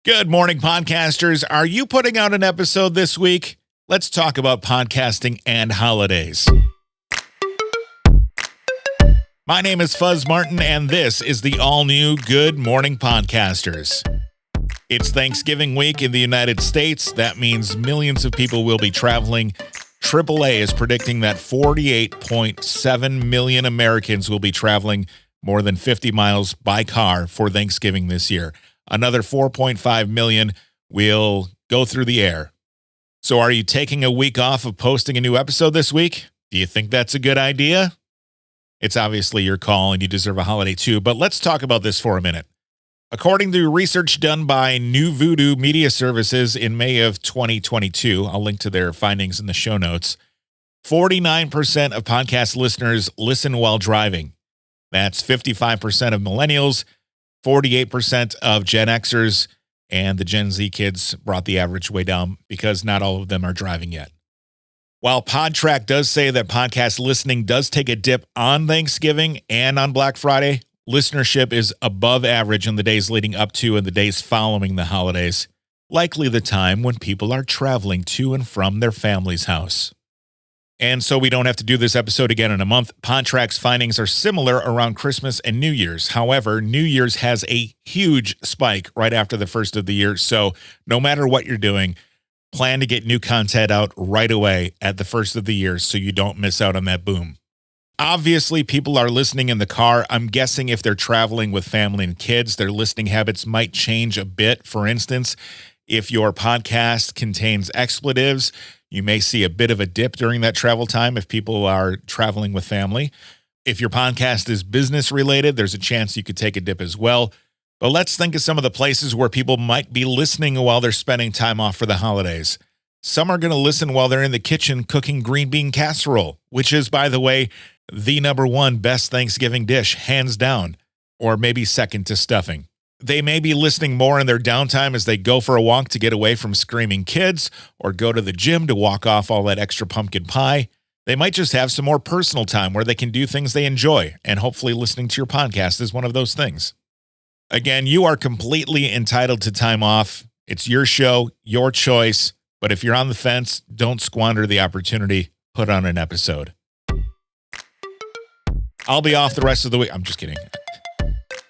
Good morning, podcasters. Are you putting out an episode this week? Let's talk about podcasting and holidays. My name is Fuzz Martin, and this is the all-new Good Morning Podcasters. It's Thanksgiving week in the United States. That means millions of people will be traveling. AAA is predicting that 48.7 million Americans will be traveling more than 50 miles by car for Thanksgiving this year. Another 4.5 million will go through the air. So are you taking a week off of posting a new episode this week? Do you think that's a good idea? It's obviously your call and you deserve a holiday too, but let's talk about this for a minute. According to research done by New Voodoo Media Services in May of 2022, I'll link to their findings in the show notes, 49% of podcast listeners listen while driving. That's 55% of millennials, 48% of Gen Xers, and the Gen Z kids brought the average way down because not all of them are driving yet. While PodTrack does say that podcast listening does take a dip on Thanksgiving and on Black Friday, listenership is above average in the days leading up to and the days following the holidays, likely the time when people are traveling to and from their family's house. And so we don't have to do this episode again in a month. PodTrack's findings are similar around Christmas and New Year's. However, New Year's has a huge spike right after the first of the year. So no matter what you're doing, plan to get new content out right away at the first of the year so you don't miss out on that boom. Obviously, people are listening in the car. I'm guessing if they're traveling with family and kids, their listening habits might change a bit. For instance, if your podcast contains expletives, you may see a bit of a dip during that travel time if people are traveling with family. If your podcast is business related, there's a chance you could take a dip as well. But let's think of some of the places where people might be listening while they're spending time off for the holidays. Some are going to listen while they're in the kitchen cooking green bean casserole, which is, by the way, the number one best Thanksgiving dish, hands down, or maybe second to stuffing. They may be listening more in their downtime as they go for a walk to get away from screaming kids or go to the gym to walk off all that extra pumpkin pie. They might just have some more personal time where they can do things they enjoy, and hopefully listening to your podcast is one of those things. Again, you are completely entitled to time off. It's your show, your choice, but if you're on the fence, don't squander the opportunity. Put on an episode. I'll be off the rest of the week. I'm just kidding.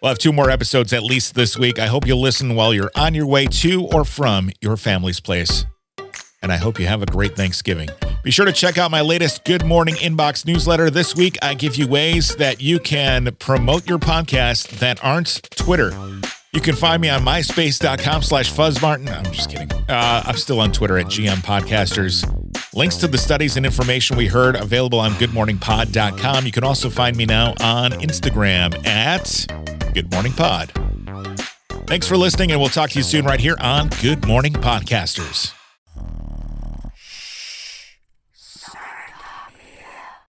We'll have 2 more episodes at least this week. I hope you'll listen while you're on your way to or from your family's place. And I hope you have a great Thanksgiving. Be sure to check out my latest Good Morning Inbox newsletter. This week, I give you ways that you can promote your podcast that aren't Twitter. You can find me on myspace.com/FuzzMartin. I'm just kidding. I'm still on Twitter at GM Podcasters. Links to the studies and information we heard available on goodmorningpod.com. You can also find me now on Instagram at Good Morning Pod. Thanks for listening, and we'll talk to you soon right here on Good Morning Podcasters.